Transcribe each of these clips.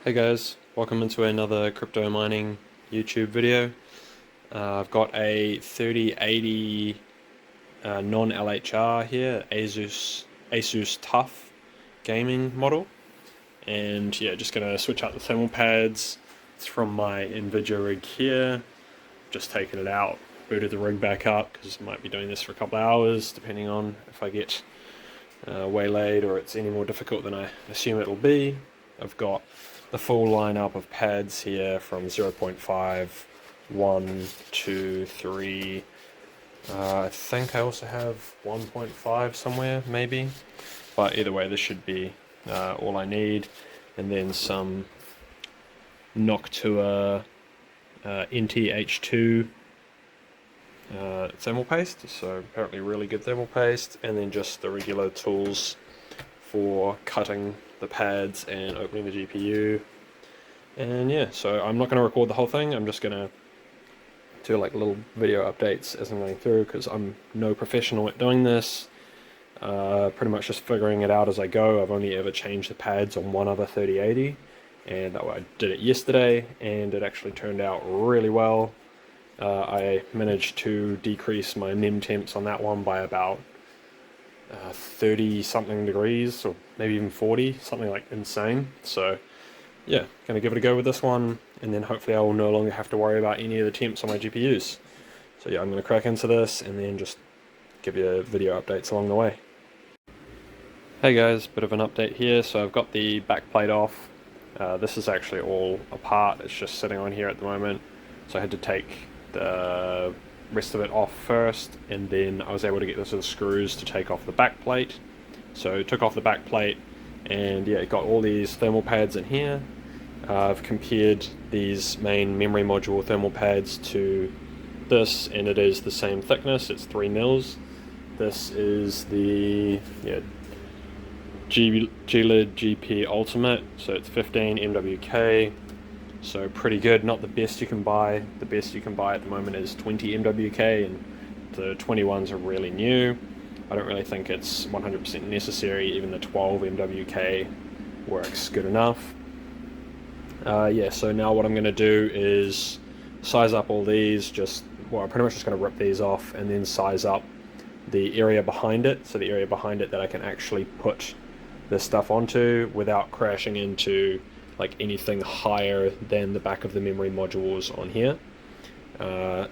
Hey guys, welcome into another crypto mining YouTube video. I've got a 3080 non-LHR here, Asus Tuff gaming model, and yeah, just gonna switch out the thermal pads. It's from my NVIDIA rig here. Just taken it out, booted the rig back up because I might be doing this for a couple of hours, depending on if I get waylaid or it's any more difficult than I assume it'll be. I've got the full lineup of pads here from 0.5, 1, 2, 3. I think I also have 1.5 somewhere, maybe. But either way, this should be all I need. And then some Noctua NTH2 thermal paste, so apparently really good thermal paste, and then just the regular tools for cutting the pads and opening the GPU. And yeah, so I'm not going to record the whole thing, I'm just going to do like little video updates as I'm going through, because I'm no professional at doing this. Pretty much just figuring it out as I go. I've only ever changed the pads on one other 3080, and I did it yesterday, and it actually turned out really well. I managed to decrease my NIM temps on that one by about 30 something degrees, or maybe even 40, something like insane. So yeah, gonna give it a go with this one, and then hopefully I will no longer have to worry about any of the temps on my GPUs. So yeah, I'm gonna crack into this and then just give you video updates along the way. Hey guys, bit of an update here. So I've got the backplate off. This is actually all apart, it's just sitting on here at the moment. So I had to take the rest of it off first, and then I was able to get this with screws to take off the backplate. So took off the backplate, and yeah, got all these thermal pads in here. I've compared these main memory module thermal pads to this, and it is the same thickness, it's 3 mils. This is the GLID GP Ultimate, so it's 15 MWK, so pretty good. Not the best you can buy. The best you can buy at the moment is 20 MWK, and the 21s are really new. I don't really think it's 100% necessary. Even the 12 MWK works good enough. Yeah, so now what I'm going to do is size up all these. I'm pretty much just going to rip these off and then size up the area behind it. So the area behind it that I can actually put this stuff onto without crashing into like anything higher than the back of the memory modules on here.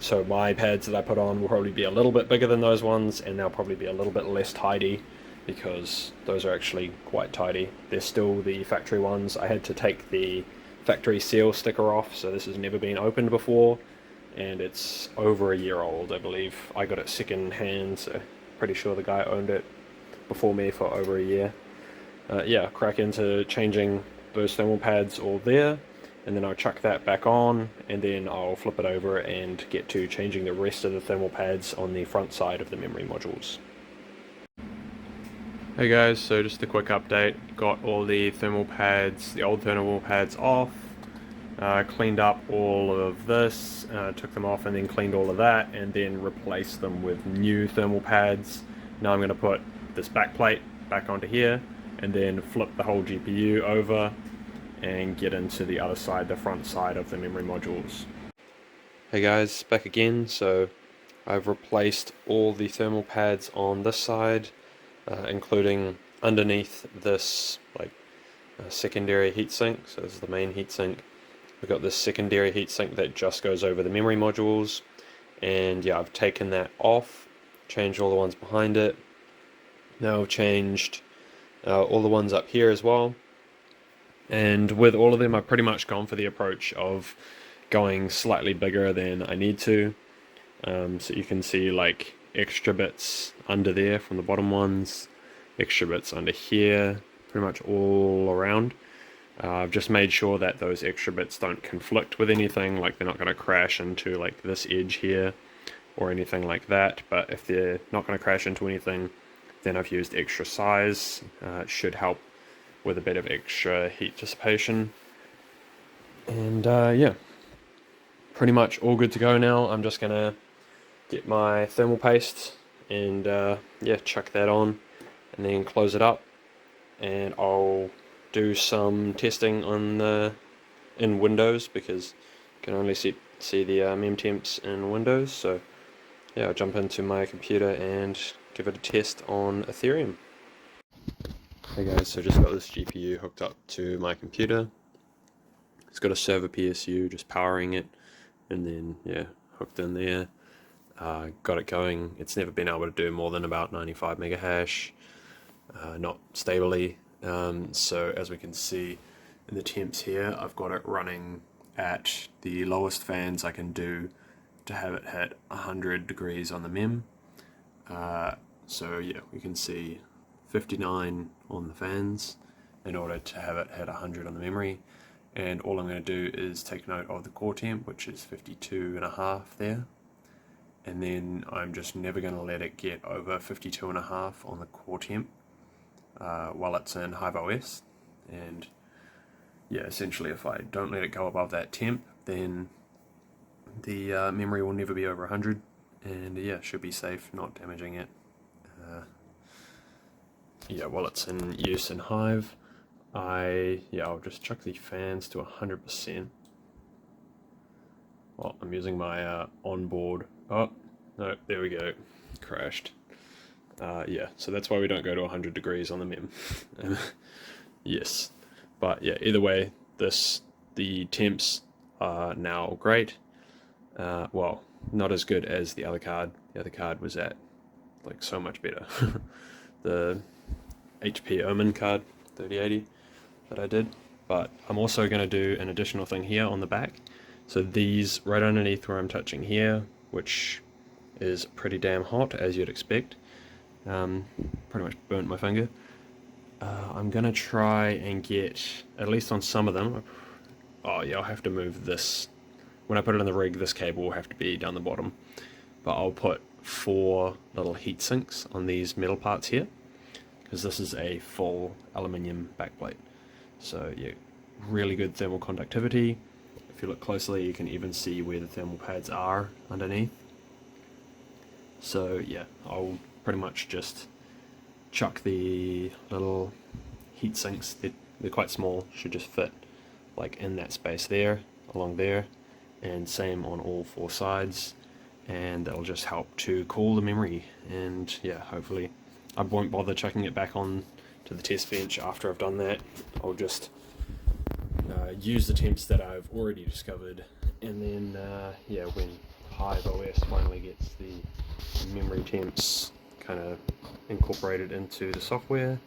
So my pads that I put on will probably be a little bit bigger than those ones, and they'll probably be a little bit less tidy, because those are actually quite tidy. They're still the factory ones. I had to take the factory seal sticker off, so this has never been opened before, and it's over a year old, I believe. I got it second hand, so pretty sure the guy owned it before me for over a year. Yeah, crack into changing those thermal pads all there, and then I'll chuck that back on, and then I'll flip it over and get to changing the rest of the thermal pads on the front side of the memory modules. Hey guys, so just a quick update. Got all the thermal pads, the old thermal pads off, cleaned up all of this, took them off and then cleaned all of that, and then replaced them with new thermal pads. Now I'm going to put this backplate back onto here, and then flip the whole GPU over and get into the other side, the front side of the memory modules. Hey guys, back again. So I've replaced all the thermal pads on this side, including underneath this secondary heatsink. So this is the main heatsink. We've got this secondary heatsink that just goes over the memory modules, and yeah, I've taken that off, changed all the ones behind it. Now I've changed all the ones up here as well, and with all of them I've pretty much gone for the approach of going slightly bigger than I need to. So you can see like extra bits under there from the bottom ones, extra bits under here, pretty much all around. I've just made sure that those extra bits don't conflict with anything, like they're not going to crash into like this edge here or anything like that. But if they're not going to crash into anything, then I've used extra size. It should help with a bit of extra heat dissipation. And yeah, pretty much all good to go now. I'm just gonna get my thermal paste and yeah, chuck that on and then close it up, and I'll do some testing on in Windows, because you can only see the mem temps in Windows. So yeah, I'll jump into my computer and give it a test on Ethereum. Hey guys, so just got this GPU hooked up to my computer. It's got a server PSU just powering it, and then yeah, hooked in there. Got it going. It's never been able to do more than about 95 mega hash, not stably. So as we can see in the temps here, I've got it running at the lowest fans I can do to have it hit 100 degrees on the mem. So yeah, we can see 59 on the fans in order to have it hit 100 on the memory. And all I'm going to do is take note of the core temp, which is 52.5 there. And then I'm just never going to let it get over 52.5 on the core temp while it's in HiveOS. And yeah, essentially if I don't let it go above that temp, then the memory will never be over 100, and yeah, should be safe, not damaging it. Yeah, while it's in use in Hive, I'll just chuck the fans to 100%. Well, I'm using my onboard. Oh no, there we go, crashed. Yeah, so that's why we don't go to 100 degrees on the mem. Yes, but yeah, either way, the temps are now great. Well, not as good as the other card. The other card was at like so much better. The HP Omen card 3080 that I did. But I'm also going to do an additional thing here on the back. So these right underneath where I'm touching here, which is pretty damn hot as you'd expect, pretty much burnt my finger. I'm going to try and get, at least on some of them, oh yeah, I'll have to move this. When I put it in the rig, this cable will have to be down the bottom. But I'll put 4 little heat sinks on these metal parts here, because this is a full aluminium backplate. So yeah, really good thermal conductivity. If you look closely, you can even see where the thermal pads are underneath. So yeah, I'll pretty much just chuck the little heat sinks. They're quite small, should just fit like in that space there, along there, and same on all 4 sides, and that'll just help to cool the memory. And yeah, hopefully I won't bother chucking it back on to the test bench after I've done that. I'll just use the temps that I've already discovered, and then yeah, when HiveOS finally gets the memory temps kind of incorporated into the software,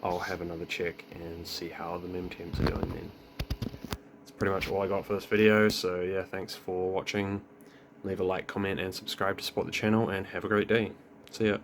I'll have another check and see how the mem temps are going then. That's pretty much all I got for this video, so yeah, thanks for watching. Leave a like, comment and subscribe to support the channel, and have a great day. See ya.